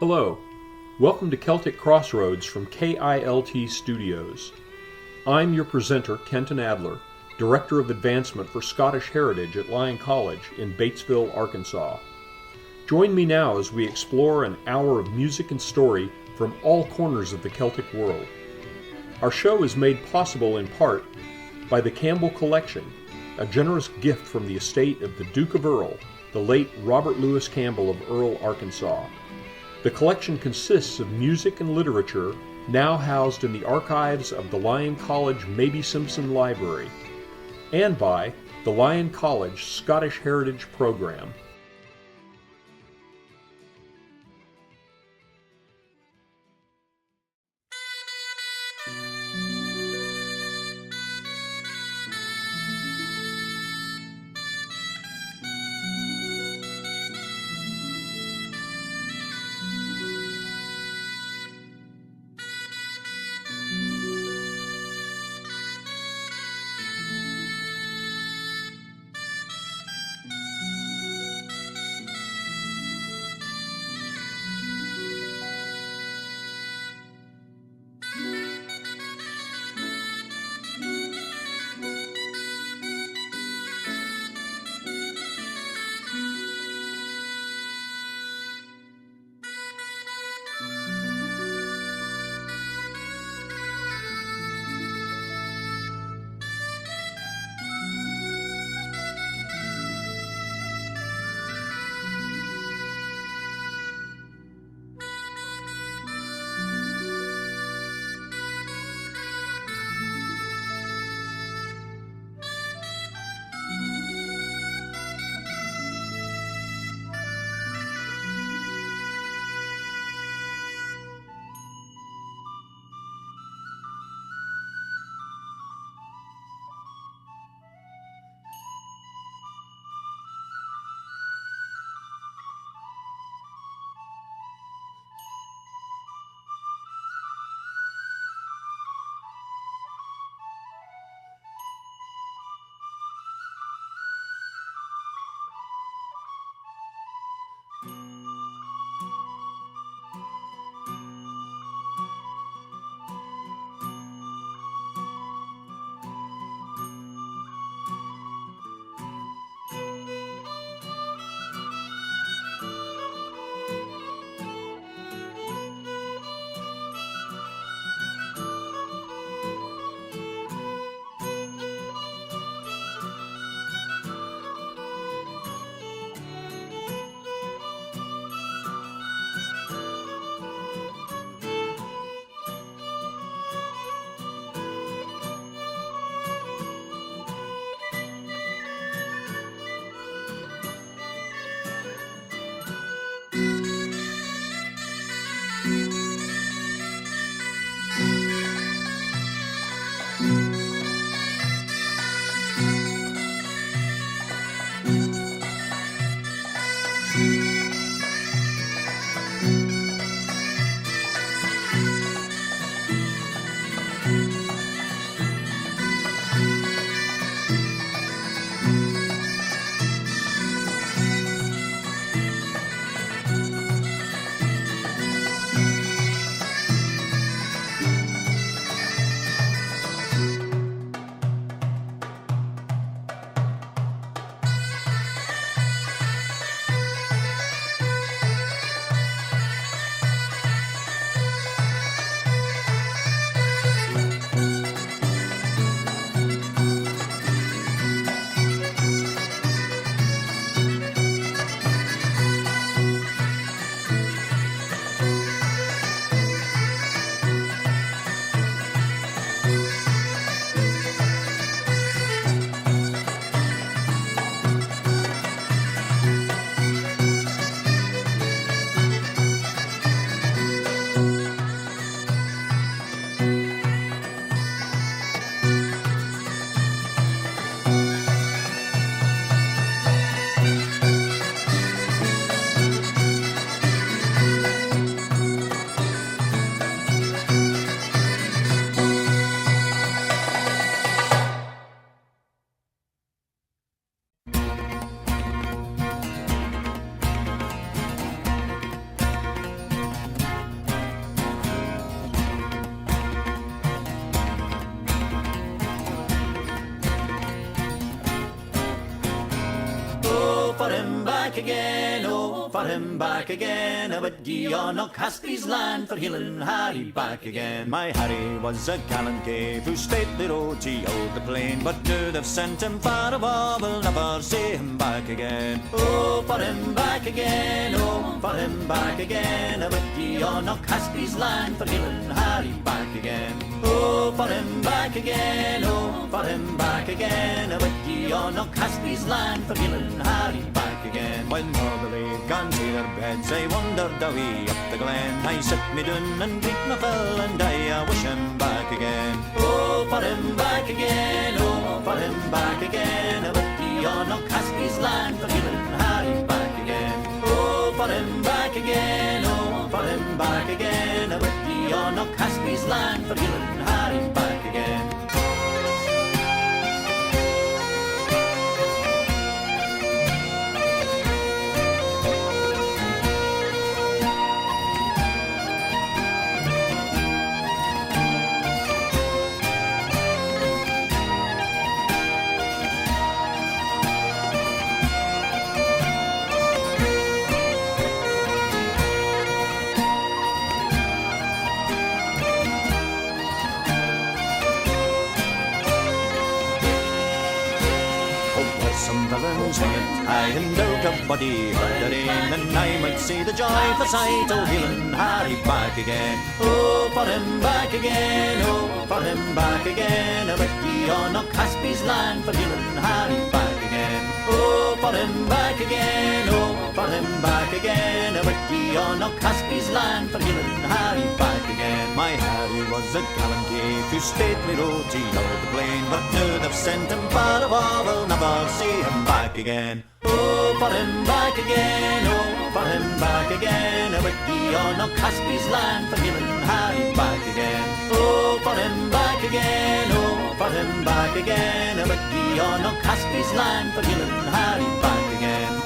Hello, welcome to Celtic Crossroads from KILT Studios. I'm your presenter, Kenton Adler, Director of Advancement for Scottish Heritage at Lyon College in Batesville, Arkansas. Join me now as we explore an hour of music and story from all corners of the Celtic world. Our show is made possible in part by the Campbell Collection, a generous gift from the estate of the Duke of Earl, the late Robert Louis Campbell of Earl, Arkansas. The collection consists of music and literature now housed in the archives of the Lyon College Mabie Simpson Library, and by the Lyon College Scottish Heritage Program. for him back again. But ye on Caspy's land for healing Harry back again. My Harry was a gallant gave who stately rode to the plain, but now they've sent him far above, we'll never see him back again. Oh, for him back again, oh, for him back again. But ye on Caspy's land for healing Harry back again. Oh, for him back again, oh, for him back again. But ye on Caspy's land for healing Harry back again. When all the laid gone to their beds, I wandered away up the glen. I sit me down and greet my fill, and I wish him back again. Oh, for him back again, oh, for him back again. But ye on Caspy's land for healing Harry back again. Oh, for him back again, oh, for him back again. But ye on Caspy's land for healing Harry back again. I and out a body hurrying, and I might see the joyful sight of healing Harry back again. Oh, for him back again, oh, for him back again. But ye on Caspy's land for healing Harry back again. Oh, for him back again, oh, for him back again. But ye on Caspy's land for healing Harry back again. My Harry was a gallant gave who stately rode to the plain, but now they've sent him far above, we'll never see him back again. Oh, for him back again, oh, for him back again. But ye on Caspy's land for healing Harry back again. Oh, for him back again, oh, for him back again. But ye on Caspy's land for healing Harry back again.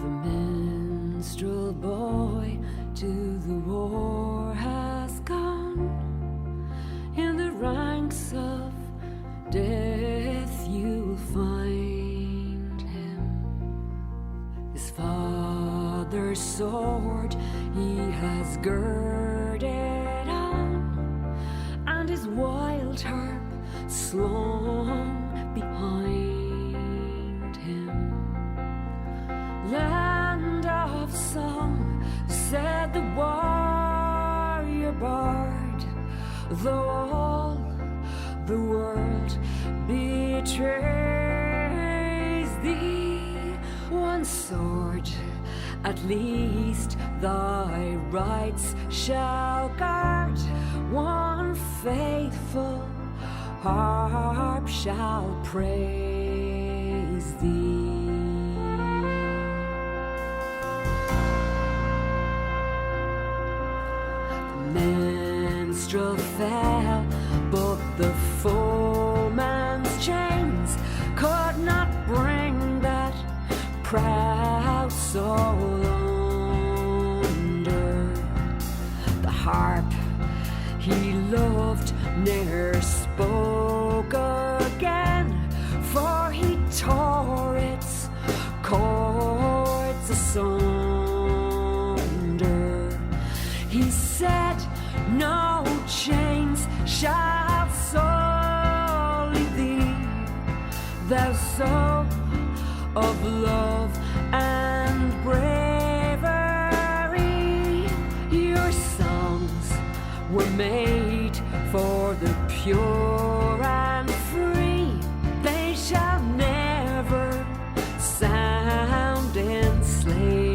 The minstrel boy to the war has gone. In the ranks of death you'll find him. His father's sword he has girded on, and his wild harp slung behind him. Land of song, said the warrior bard, though all the world betrays thee, one sword at least thy rights shall guard, one faithful harp shall praise thee. The minstrel fell, but the foeman's chains could not bring that proud soul under. The harp he loved ne'er spoke again, for he tore its chords asunder. He said, no chains shall sully thee, thou soul of love and bravery. Your songs were made for the pure and free, they shall never sound in slavery.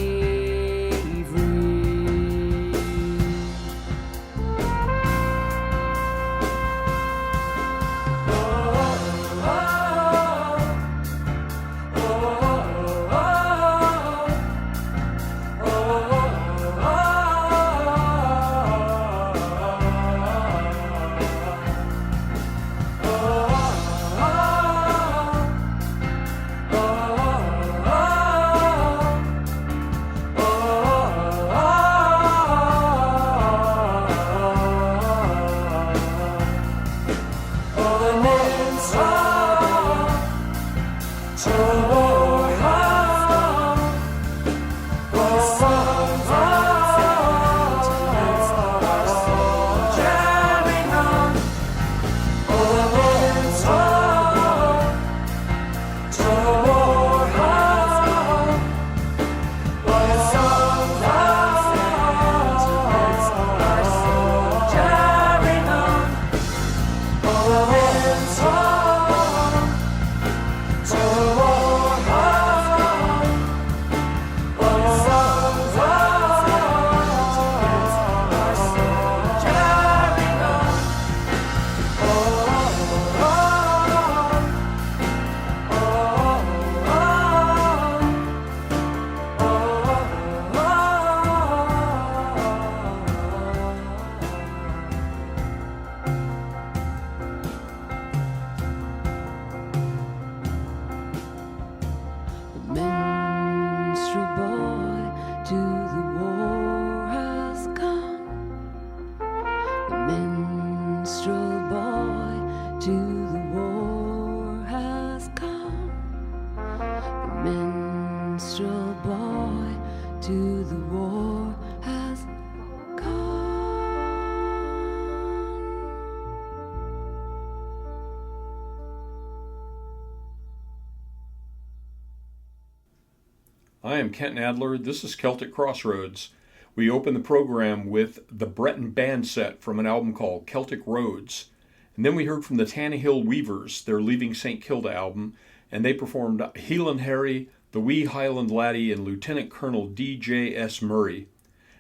I am Kent Adler. This is Celtic Crossroads. We open the program with the Breton band set from an album called Celtic Roads. And then we heard from the Tannehill Weavers, their Leaving St. Kilda album, and they performed Hieland Harry, The Wee Highland Laddie, and Lieutenant Colonel D.J.S. Murray.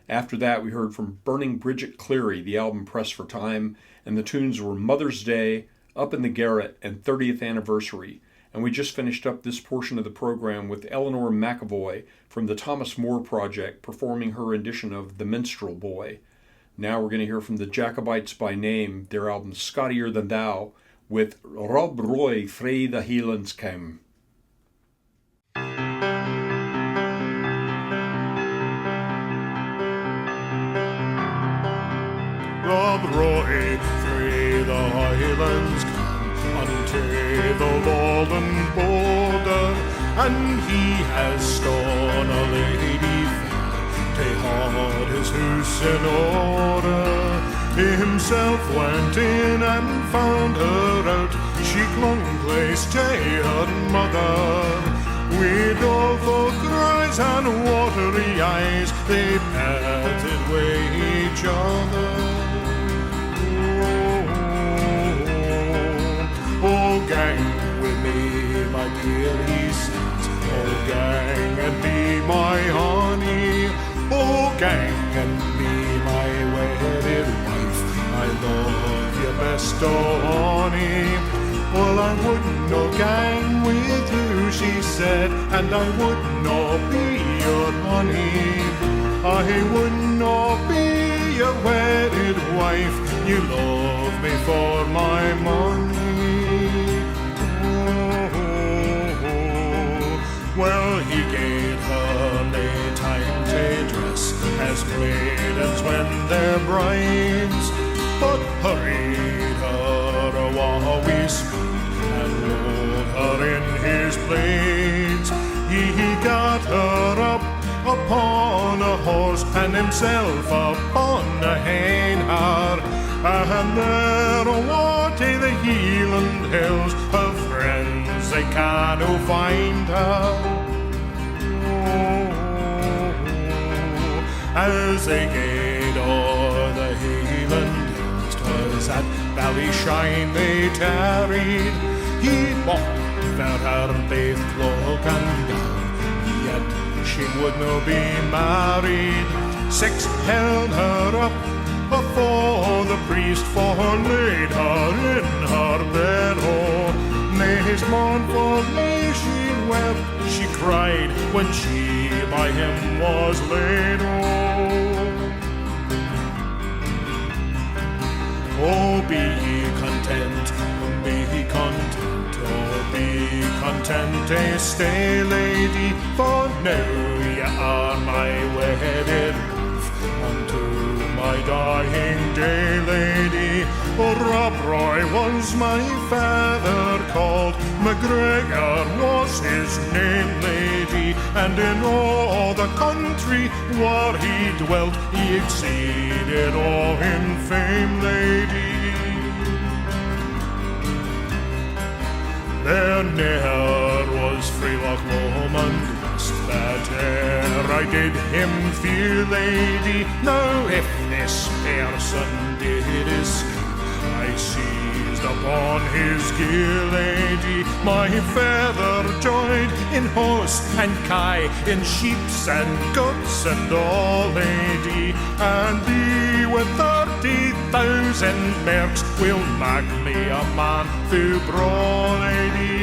After that, we heard from Burning Bridget Cleary, the album Press for Time, and the tunes were Mother's Day, Up in the Garret, and 30th Anniversary. And we just finished up this portion of the program with Eleanor McAvoy from the Thomas Moore Project performing her rendition of The Minstrel Boy. Now we're going to hear from the Jacobites by Name, their album Scottier Than Thou, with Rob Roy frae the Highlands Came. Rob Roy through the Highlands come unto the lowland border, and he has stolen a lady fair to hold his house in order. Himself went in and found her out, she clung close to her mother. With doleful cries and watery eyes, they parted with each other. Oh, gang with me, my dear, he said. Oh, gang and be my honey. Oh, gang and be my wedded wife. I love you best, oh, honey. Well, I would no gang with you, she said, and I would not be your honey. I would not be your wedded wife. You love me for my money. Oh, well, he gave her no time to dress as maidens when they're brides, but hurried her while we speed and rolled her in his blades. He got her up upon a horse and himself upon a hen hart, and there away to the Hieland hills, her friends they can't find her. As they gaed o'er the Hieland hills, 'twas at Ballyshine they tarried. He mocked about her baith cloak and gown, yet she would no be married. Six held her up before the priest, for laid her in her bed. Oh, most mournfully she wept, she cried, when she by him was laid. Oh, be ye content, be content, oh, be content to stay, lady, for now ye are my wedded wife unto my dying day, lady. Oh, Rob Roy was my father called, MacGregor was his name, lady, and in all the country where he dwelt, he exceeded all in fame, lady. There ne'er was Freelock Lomond West that e'er I did him fear, lady. Now if this person did escape, I seized upon his gear, lady. My feather joined in horse and kye, in sheeps and goats and all, lady. And thee with 30,000 merks will mag me a man through braw, lady.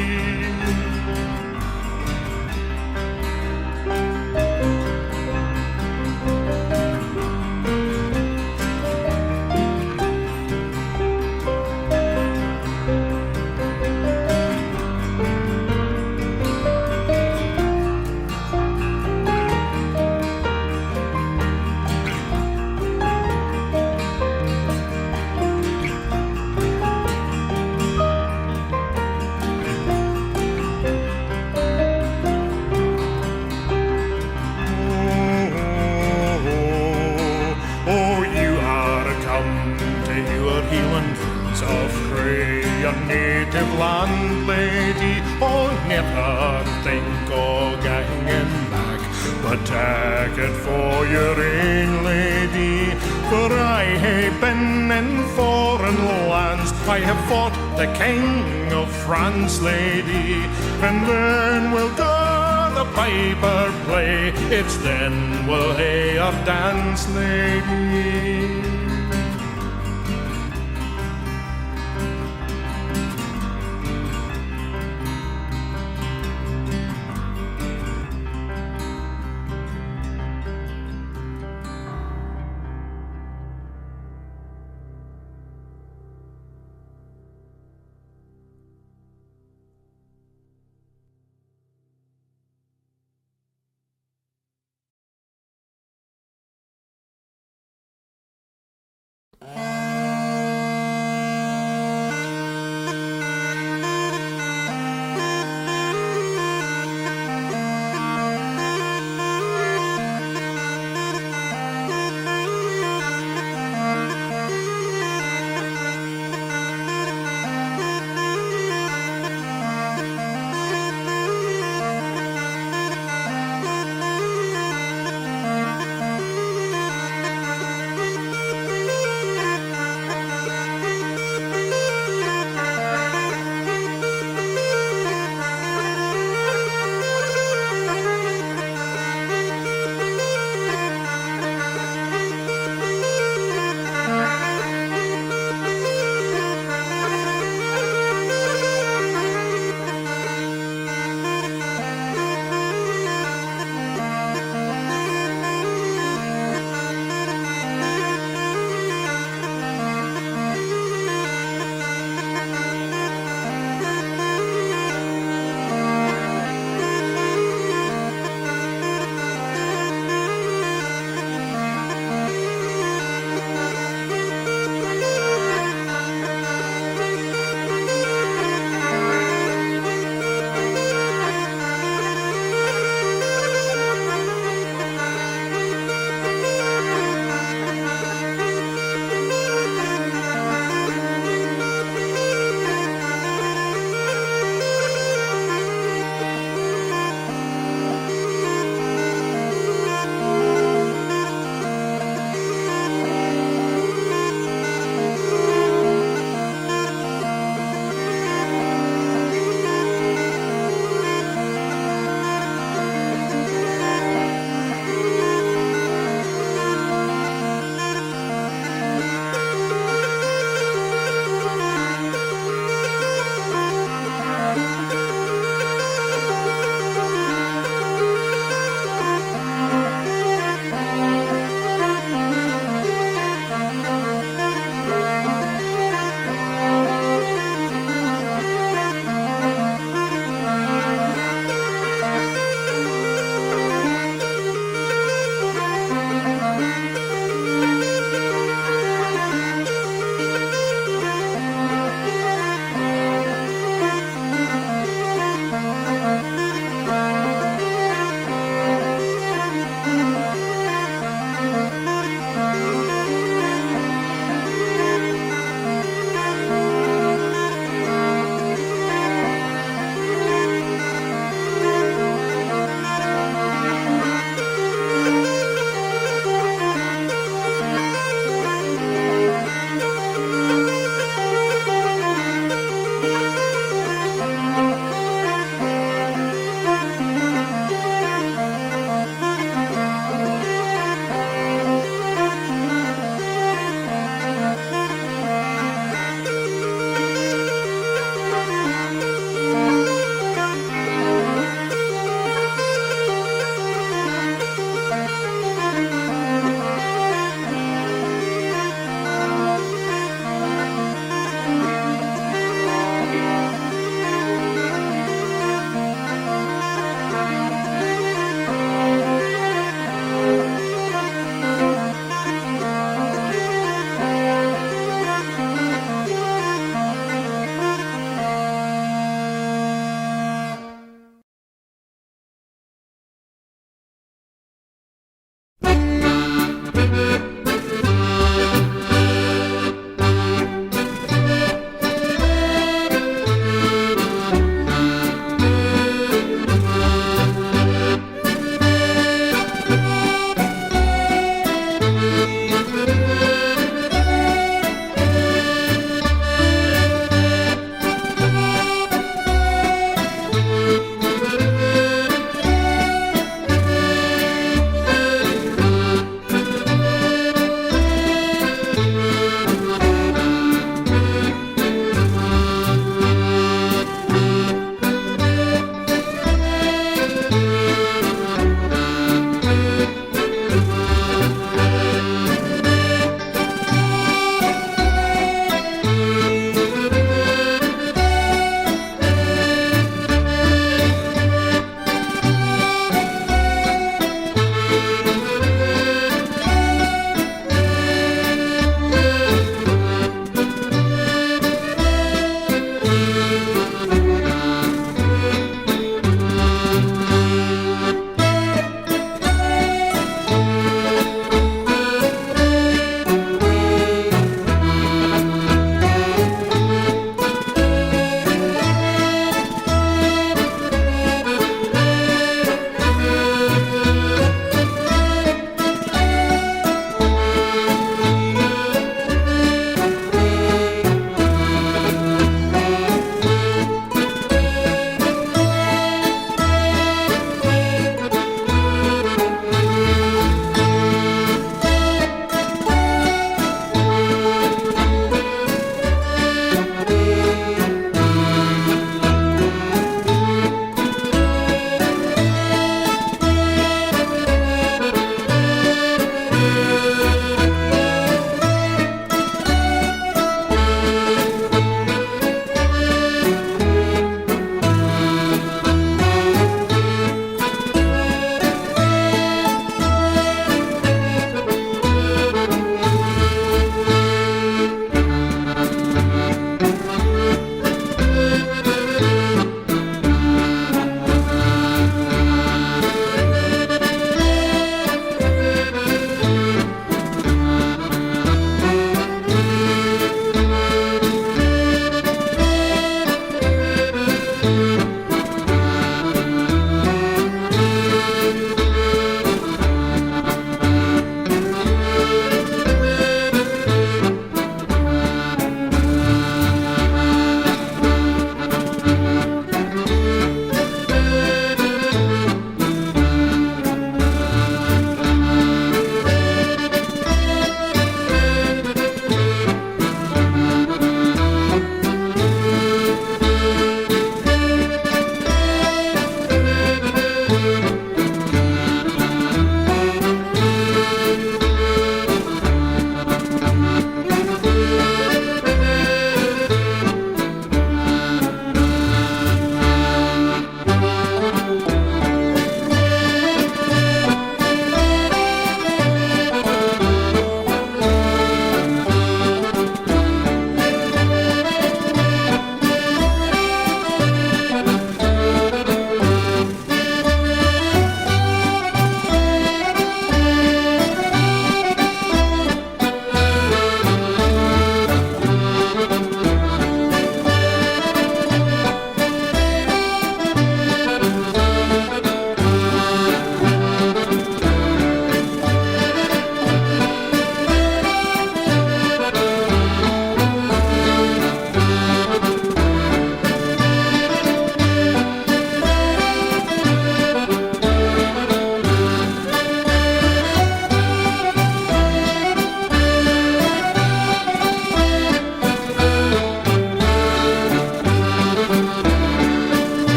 Native land, lady, oh, never think of ganging back, but take it for your own, lady. For I have been in foreign lands, I have fought the King of France, lady, and then we'll go the piper play, it's then we'll hear dance, lady.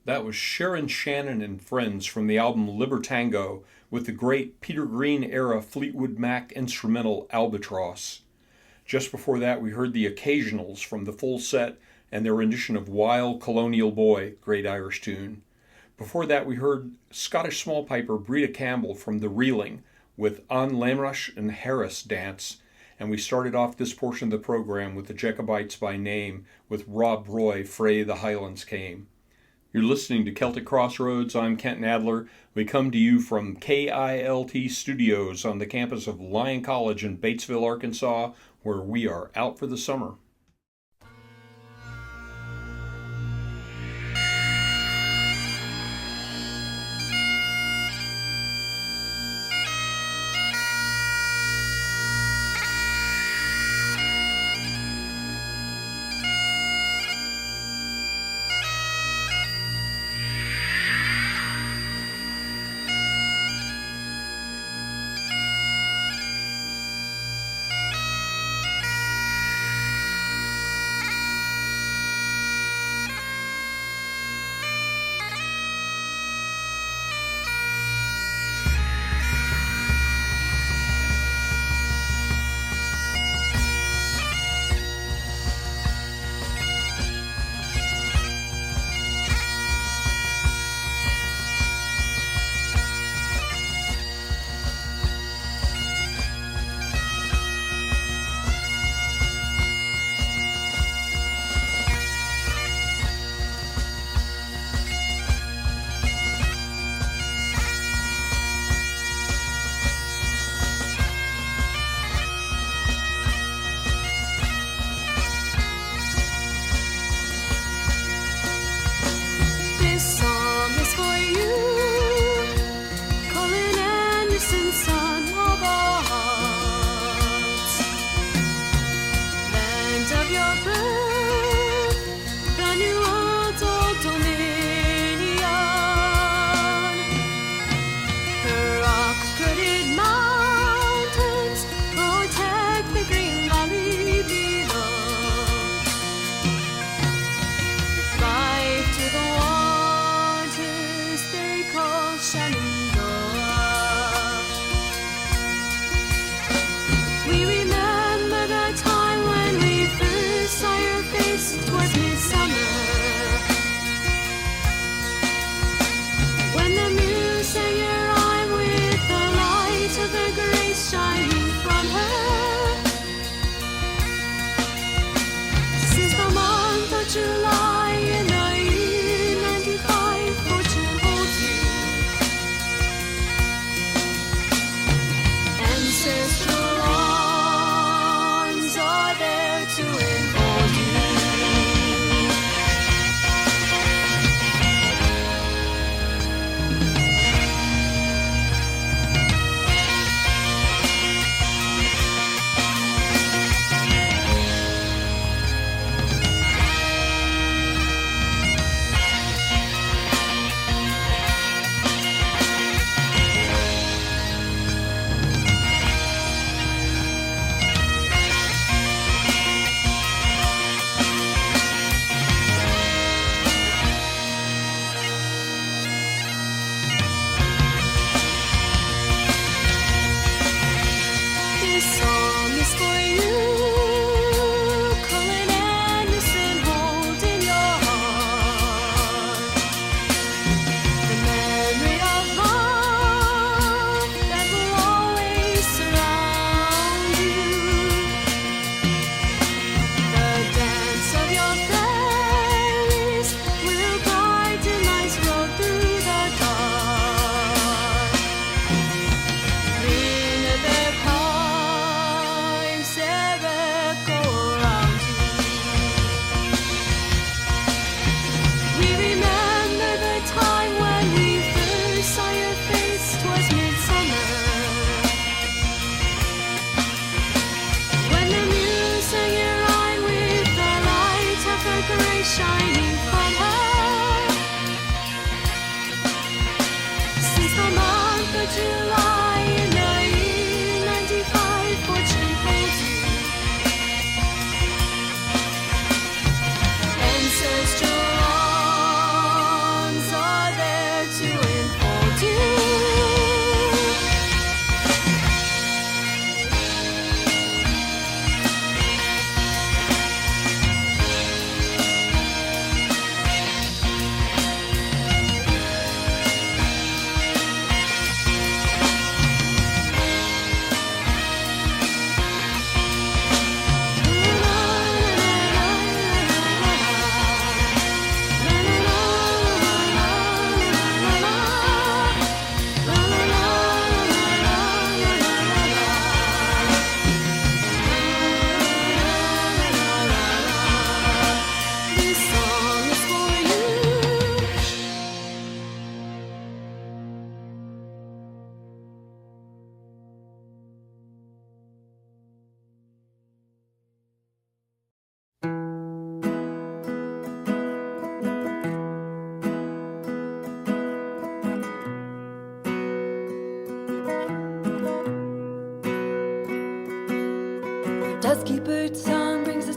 That was Sharon Shannon and Friends from the album Libertango with the great Peter Green era Fleetwood Mac instrumental Albatross. Just before that, we heard the Occasionals from the full set and their rendition of Wild Colonial Boy, great Irish tune. Before that, we heard Scottish small piper Breda Campbell from The Reeling with An Lamrush and Harris Dance, and we started off this portion of the program with the Jacobites by Name with Rob Roy, Frae the Highlands Came. You're listening to Celtic Crossroads. I'm Kenton Adler. We come to you from KILT Studios on the campus of Lyon College in Batesville, Arkansas, where we are out for the summer.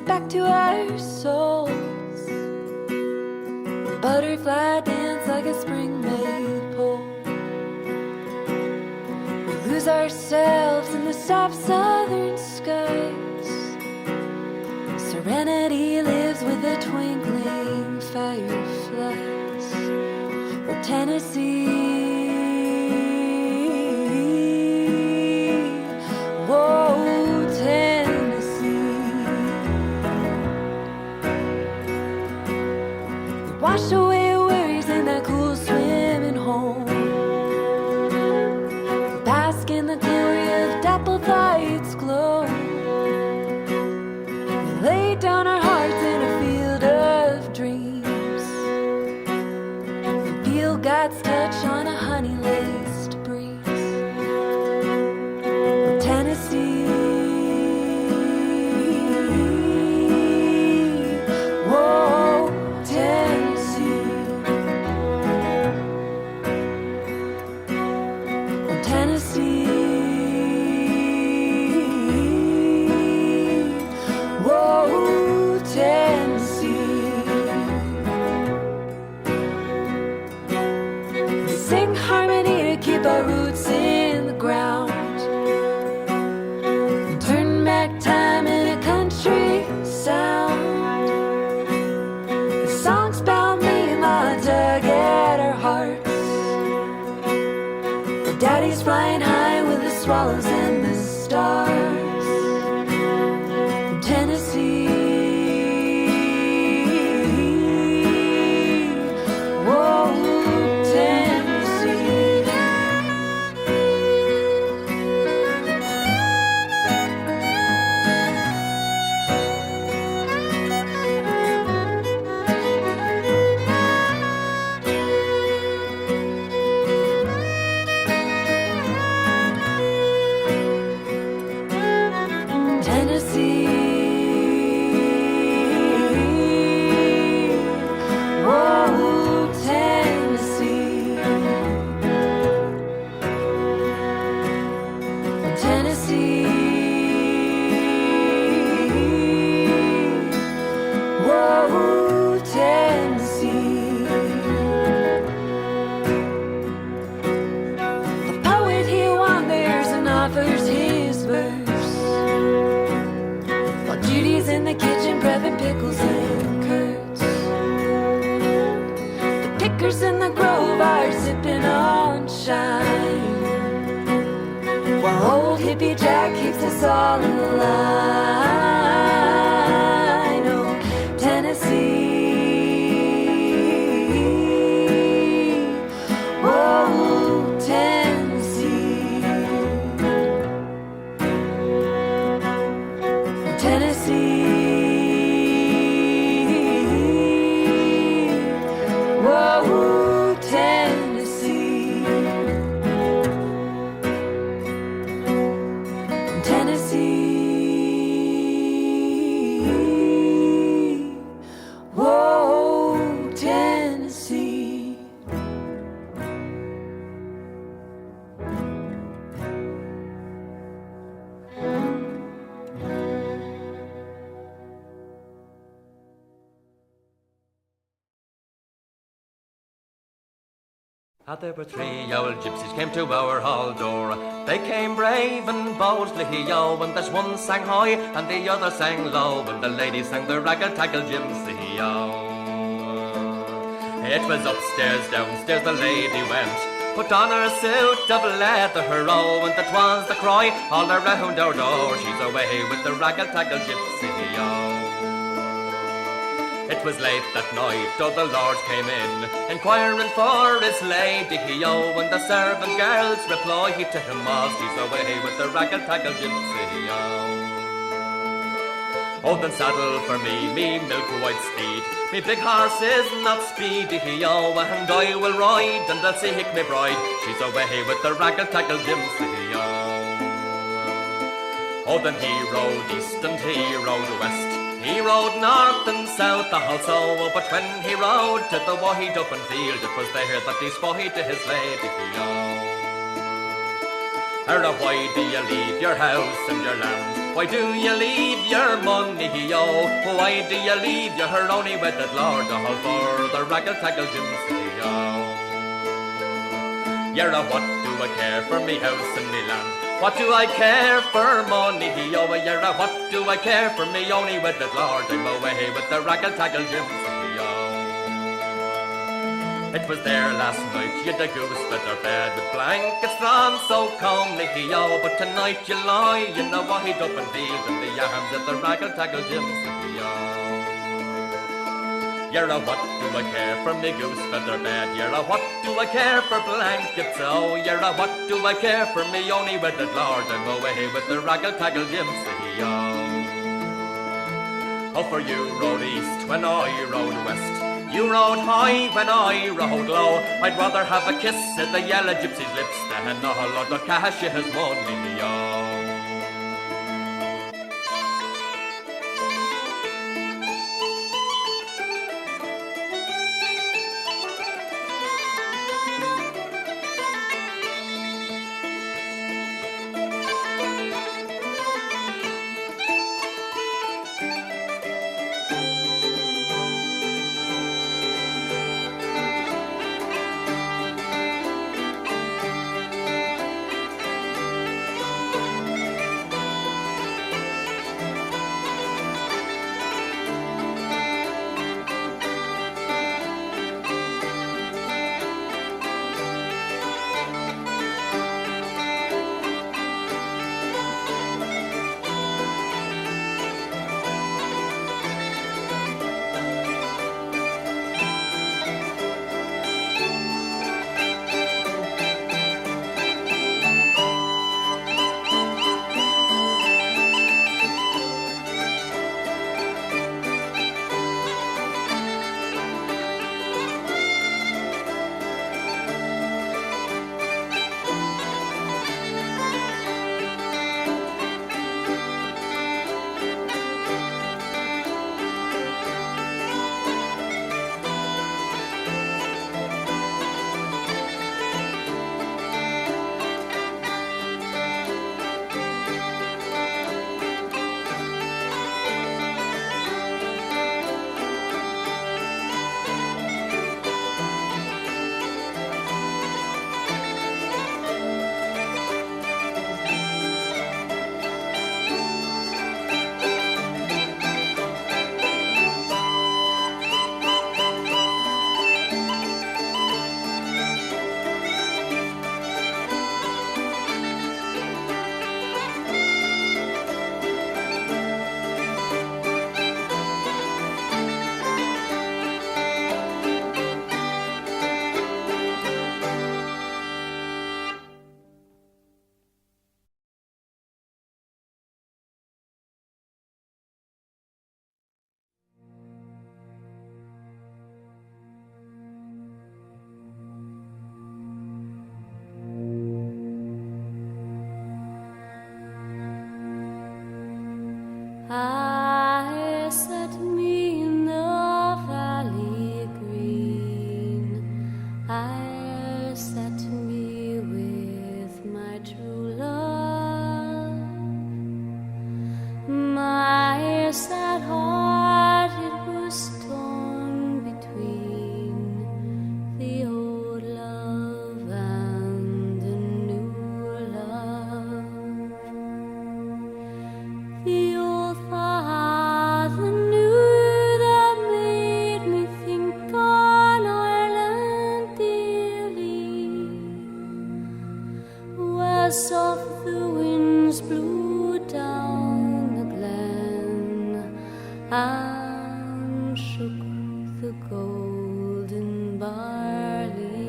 back to our souls. Butterfly dance like a spring maypole. We lose ourselves in the soft southern skies. Serenity lives with the twinkling fireflies. Oh, Tennessee, whoa, Tennessee. We wash away worries in that cool swimming home. We bask in the glory of dappled light's glow. Lay down our hearts in a field of dreams. Feel God's touch on a honey-laced breeze. Tennessee, whoa, Tennessee. Tennessee, whoa, Tennessee. We sing harmony to keep our roots in the ground. Turn back time in a country sound. The songs bound me and my tug at our hearts. The daddy's flying high with the swallows and the stars. Tennessee, whoa, Tennessee. Tennessee, whoa, Tennessee. Tennessee, whoa, Tennessee. The poet he wanders and offers his verse, while Judy's in the kitchen prepping pickles and curds. The pickers in the grove are sipping on shine, while old hippie Jack keeps us all in line. Oh, Tennessee, whoa, Tennessee. Tennessee, whoa, Tennessee. Tennessee, whoa, Tennessee. There were three old gypsies came to our hall door. They came brave and boldly, yo, and this one sang high and the other sang low, and the lady sang the raggle-taggle gypsy, yo. It was upstairs, downstairs the lady went, put on her suit of leather, oh, and that was the cry all around our door. She's away with the raggle-taggle gypsy, yo. It was late that night, oh, the Lord came in, inquiring for his lady, yo, and the servant girls replied to him was, she's away with the raggle-taggle gypsy, yo. Oh, then saddle for me milk-white steed, me big horse is not speedy, yo, and I will ride, and I'll seek me bride, she's away with the raggle-taggle gypsy, yo. Oh, then he rode east and he rode west, he rode north and south also, but when he rode to the wide open field, it was there that he spied to his lady, yo. Why do you leave your house and your land? Why do you leave your money, oh? Why do you leave your only wedded lord all for the raggle-taggle gipsy, oh? You're a what do I care for me house and me land? What do I care for money, oh? You're a what do I care for me only wedded lord? I'm away with the raggle-taggle gipsy, oh. It was there last night, you'd a goose feather bed with blankets drawn so comely, oh. But tonight you lie in a wide open field in the arms of the raggle-taggle gipsy, oh. You're a what do I care for me goose feather bed? You're a what do I care for blankets, oh. You're a what do I care for me only wedded lord? I'm away with the raggle-taggle gipsy, oh. Oh, for you rode east when I rode west. You rode high when I rode low. I'd rather have a kiss at the yellow gypsy's lips than a lot of cash his money, oh. I set me in the valley green. I set me with my true love. My sad heart, it was torn between the old love and the new love. The old father knew that made me think on Ireland dearly, where soft the winds blew down the glen and shook the golden barley.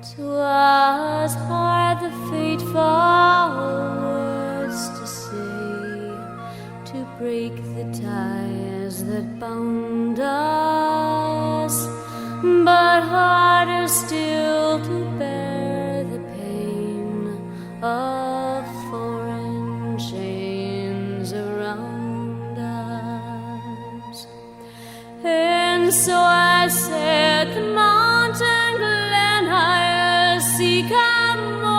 'Twas hard the fateful words to say, to break the ties that bound us, but harder still to bear the pain of foreign chains around us. And so I said, the mountain glen I'll seek more.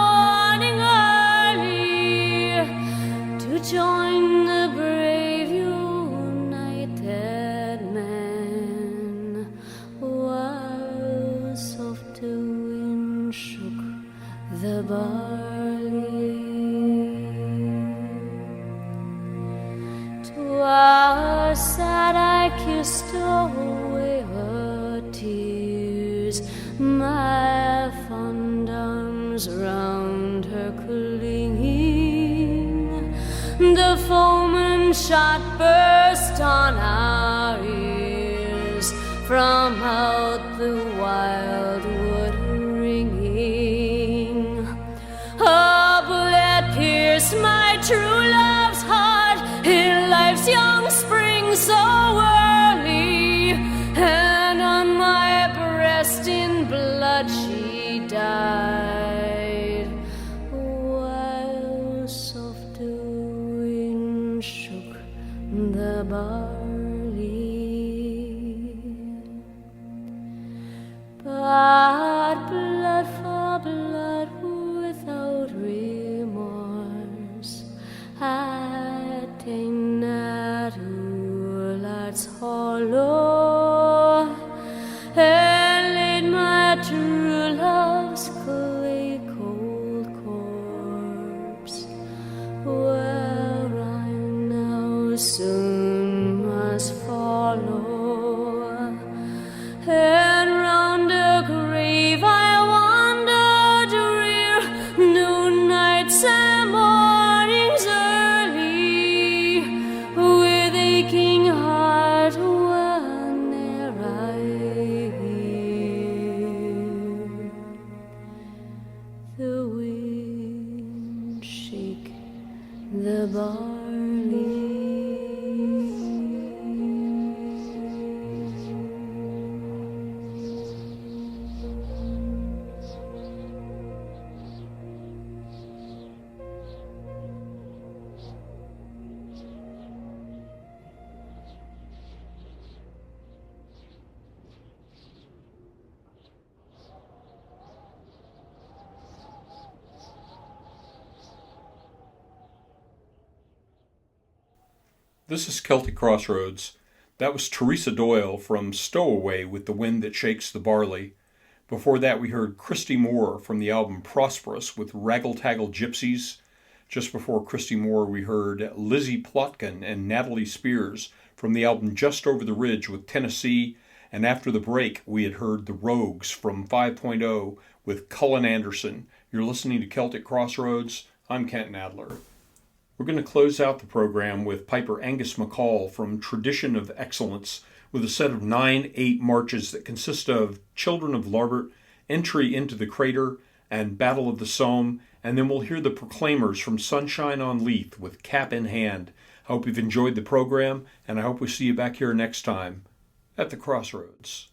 How sad I kissed away her tears, my fond arms round her clinging. The foeman shot burst on our ears, from out the wildwood ringing. A bullet pierced my true love's heart in life's young spring so early, and on my breast in blood she died, while soft wind shook the barley. But blood for blood without remorse, I ta'en at Ulart's hollow, and laid my true love's clay cold corpse, where I now soon must follow. And round a grave I wander drear, noon, nights, and mornings early, with aching heart whene'er I hear the wind shake the barley. This is Celtic Crossroads. That was Teresa Doyle from Stowaway with The Wind That Shakes the Barley. Before that, we heard Christy Moore from the album Prosperous with Raggle Taggle Gypsies. Just before Christy Moore, we heard Lizzie Plotkin and Natalie Spears from the album Just Over the Ridge with Tennessee. And after the break, we had heard The Rogues from 5.0 with Cullen Anderson. You're listening to Celtic Crossroads. I'm Kent Nadler. We're going to close out the program with Piper Angus MacColl from Tradition of Excellence with a set of 9/8 marches that consist of Children of Larbert, Entry into the Crater, and Battle of the Somme, and then we'll hear the Proclaimers from Sunshine on Leith with Cap in Hand. I hope you've enjoyed the program, and I hope we see you back here next time at the Crossroads.